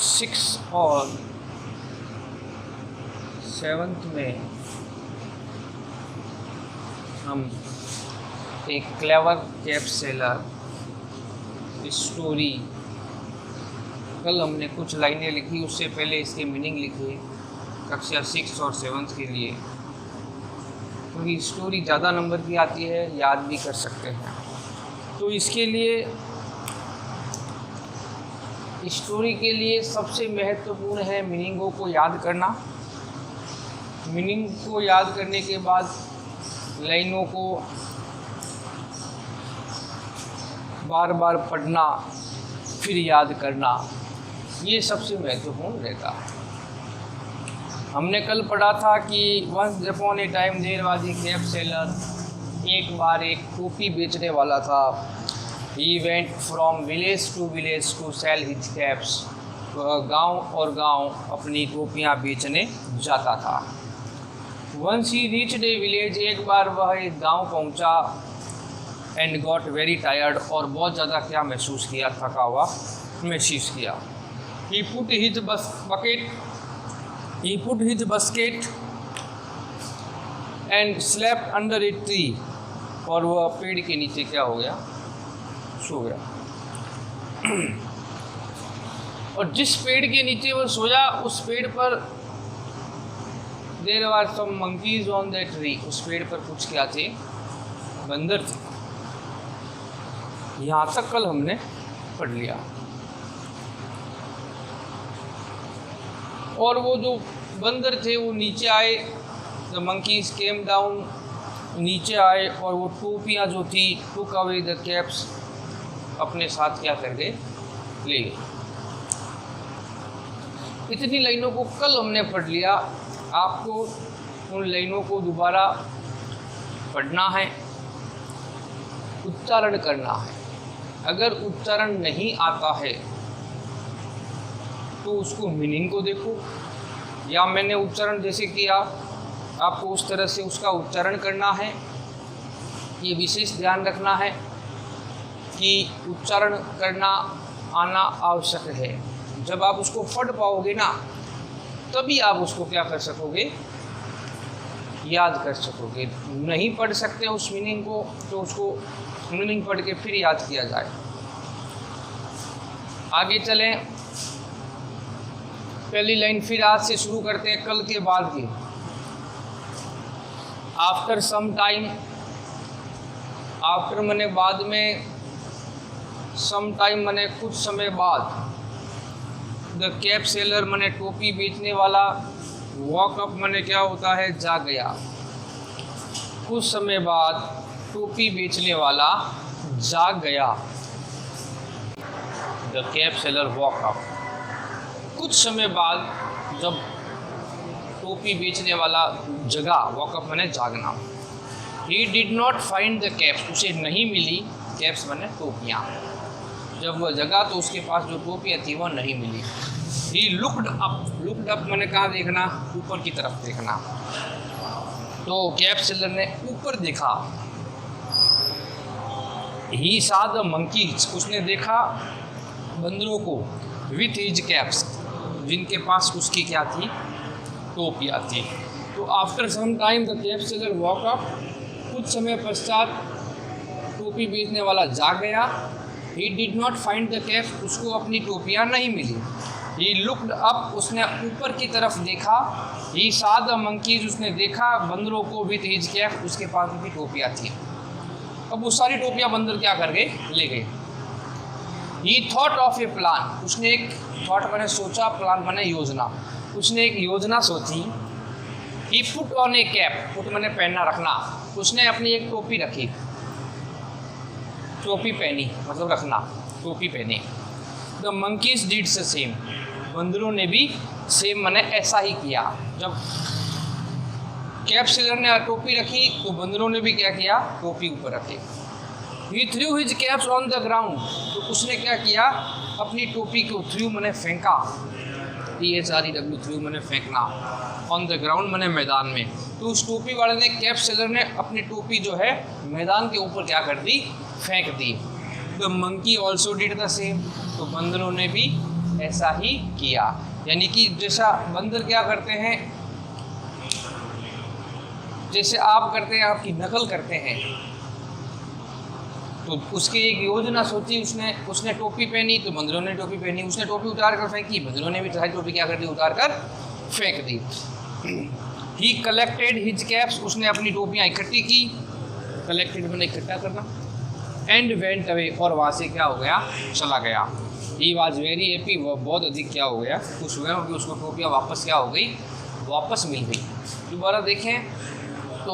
6 और 7th में हम एक क्लेवर कैप सेलर स्टोरी, कल हमने कुछ लाइनें लिखी, उससे पहले इसके मीनिंग लिखे कक्षा 6 और 7th के लिए, क्योंकि स्टोरी ज़्यादा नंबर की आती है, याद भी कर सकते हैं। तो इसके लिए स्टोरी के लिए सबसे महत्वपूर्ण है मीनिंगों को याद करना। मीनिंग को याद करने के बाद लाइनों को बार बार पढ़ना, फिर याद करना, ये सबसे महत्वपूर्ण रहता है। हमने कल पढ़ा था कि once upon a time there was a cap seller, एक बार एक टोपी बेचने वाला था। He went from village to village to sell his caps. वह गांव और गांव अपनी टोपियां बेचने जाता था। Once he reached a village, एक बार वह एक गांव पहुंचा, and got very tired, और बहुत ज़्यादा क्या महसूस किया, थका हुआ महसूस किया। He put his basket and slept under a tree, और वह पेड़ के नीचे क्या हो गया, सो गया। और जिस पेड़ के नीचे वो सोया, उस पेड़ पर there were some monkeys on that tree, उस पेड़ पर कुछ क्या थे, बंदर थे। यहाँ तक कल हमने पढ़ लिया। और वो जो बंदर थे वो नीचे आए, द मंकीज केम डाउन, नीचे आए, और वो टोपियाँ जो थी, टुक अवे द कैप्स, अपने साथ क्या कर गए, ले गए। इतनी लाइनों को कल हमने पढ़ लिया। आपको उन लाइनों को दोबारा पढ़ना है, उच्चारण करना है। अगर उच्चारण नहीं आता है तो उसको मीनिंग को देखो, या मैंने उच्चारण जैसे किया, आपको उस तरह से उसका उच्चारण करना है। ये विशेष ध्यान रखना है कि उच्चारण करना आना आवश्यक है। जब आप उसको पढ़ पाओगे ना, तभी आप उसको क्या कर सकोगे, याद कर सकोगे। नहीं पढ़ सकते उस मीनिंग को, तो उसको मीनिंग पढ़ के फिर याद किया जाए। आगे चलें, पहली लाइन फिर आज से शुरू करते हैं, कल के बाद की। आफ्टर सम टाइम, आफ्टर मने बाद में, सम टाइम मने कुछ समय बाद, द कैप सेलर मने टोपी बेचने वाला, वॉक अप मने क्या होता है, जाग गया। कुछ समय बाद टोपी बेचने वाला जाग गया। The cap seller woke up, कुछ समय बाद जब टोपी बेचने वाला जगा, वॉक अप मने जागना। He did not find the caps, उसे नहीं मिली, कैप्स मने टोपियाँ। जब वह जगा तो उसके पास जो टोपियाँ थी वह नहीं मिली। He looked up, looked up मैंने कहा देखना, ऊपर की तरफ देखना। तो कैप सेलर ने ऊपर देखा। ही सॉ द मंकीज, उसने देखा बंदरों को, विथ हिज कैप्स, जिनके पास उसकी क्या थी, टोपियाँ थी। तो after some time the cap seller woke up, कुछ समय पश्चात टोपी बेचने वाला जाग गया। He did not find the caps, उसको अपनी टोपियाँ नहीं मिली। He looked up, उसने ऊपर की तरफ देखा। He saw the monkeys, उसने देखा बंदरों को, with his cap, उसके पास भी टोपियाँ थी। अब वो सारी टोपियाँ बंदर क्या कर गए, ले गए। He thought of a plan, उसने एक thought मैंने सोचा, प्लान मैंने योजना, उसने एक योजना सोची। He put on a cap, put मैंने पहनना, रखना, उसने अपनी एक टोपी रखी, टोपी पहनी मतलब रखना, टोपी पहनी। The monkeys did the same, बंदरों ने भी सेम मैंने ऐसा ही किया। जब कैप सेलर ने टोपी रखी तो बंदरों ने भी क्या किया, टोपी ऊपर रखी। He threw his caps on the ground, तो उसने क्या किया, अपनी टोपी को थ्रू मैंने फेंका, THREW, थ्रू मैंने फेंकना, ऑन द ग्राउंड मैंने मैदान में। तो उस टोपी वाले ने, कैप सेलर ने अपनी टोपी जो है मैदान के ऊपर क्या कर दी, फेंक दी। The monkey also did the same, तो बंदरों ने भी ऐसा ही किया। यानी कि जैसा बंदर क्या करते हैं, जैसे आप करते हैं, आपकी नकल करते हैं, तो उसकी एक योजना सोची, उसने टोपी पहनी तो बंदरों ने टोपी पहनी, उसने टोपी उतार कर फेंकी, बंदरों ने भी सारी टोपी क्या कर दी, उतार कर फेंक दी। ही कलेक्टेड हिज कैप्स, उसने अपनी टोपियाँ इकट्ठी की, कलेक्टेड मैंने इकट्ठा करना, एंड वेंट अवे, और वहाँ से क्या हो गया, चला गया। ही वॉज वेरी हैप्पी, वह बहुत अधिक क्या हो गया, खुश हुआ कि उसको टोपियाँ वापस क्या हो गई, वापस मिल गई। दोबारा देखें तो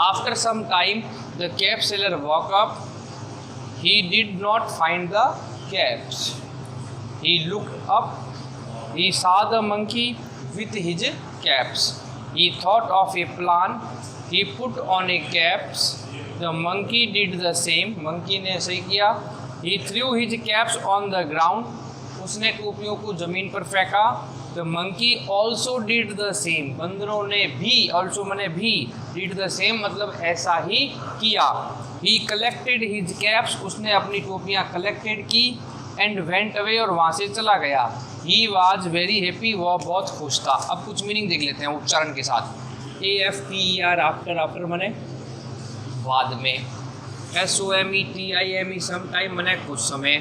after some time the cap seller woke up, he did not find the caps. He looked up, he saw the monkey with his caps. He thought of a plan, he put on a caps. The monkey did the same. Monkey ने ऐसे किया. He threw his caps on the ground. उसने टोपियों को जमीन पर फेंका। The monkey also did the same. बंदरों ने भी, also मैंने भी, did the same मतलब ऐसा ही किया। He collected his caps, उसने अपनी टोपियाँ collected की, and went away, और वहाँ से चला गया। He was very happy, वह बहुत खुश था। अब कुछ मीनिंग देख लेते हैं उच्चारण के साथ। AFTER, आफ्टर मैंने बाद में। SOMETIME sometime मैंने कुछ समय।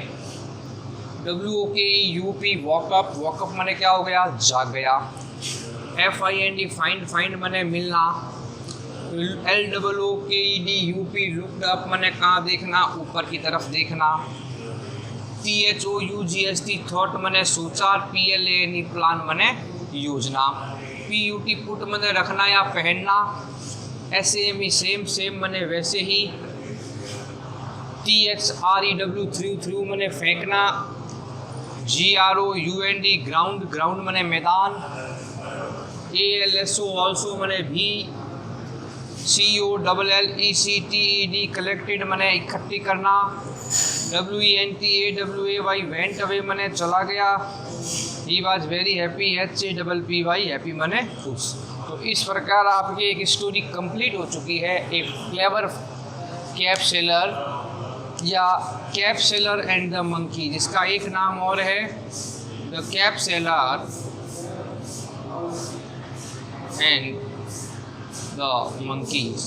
WOKEUP वॉकअप मैंने क्या हो गया, जाग गया। FIND फाइंड मैंने मिलना। LOOKED लुक्ड अप मैंने कहाँ देखना, ऊपर की तरफ देखना। THOUGHT थॉट मैंने सोचा। PLAN प्लान मैंने योजना। PUT पुट मैंने रखना या पहनना। SAME सेम मैंने वैसे ही। THREW थ्रू मैंने फेंकना। GROUND ग्राउंड मैंने मैदान। ALSO ऑल्सो मैंने भी। COLLECTED कलेक्टेड मैंने इकट्ठी करना। WENTAWAY वेंट अवे मैंने चला गया। He was very happy, HAPPY happy मैंने खुश। तो इस प्रकार आपकी एक स्टोरी कंप्लीट हो चुकी है। एक क्लेवर कैप सेलर या cap seller and the monkey, जिसका एक नाम और है the cap seller and the monkeys.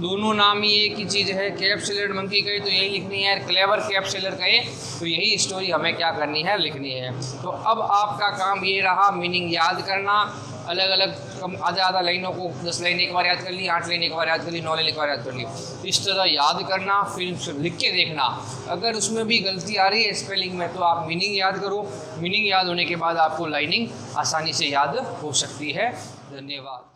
दोनों नाम ही एक ही चीज़ है। कैप सेलर मंकी कहे तो यही लिखनी है, क्लेवर कैप सेलर कहे तो यही स्टोरी हमें क्या करनी है, लिखनी है। तो अब आपका काम ये रहा मीनिंग याद करना। अलग अलग आधा लाइनों को 10 लाइन एक बार याद कर ली, 8 लाइन एक बार याद कर ली, 9 लाइन एक बार याद कर ली। इस तरह याद करना, फिर उसे लिख के देखना। अगर उसमें भी गलती आ रही है स्पेलिंग में तो आप मीनिंग याद करो। मीनिंग याद होने के बाद आपको लाइनिंग आसानी से याद हो सकती है। धन्यवाद।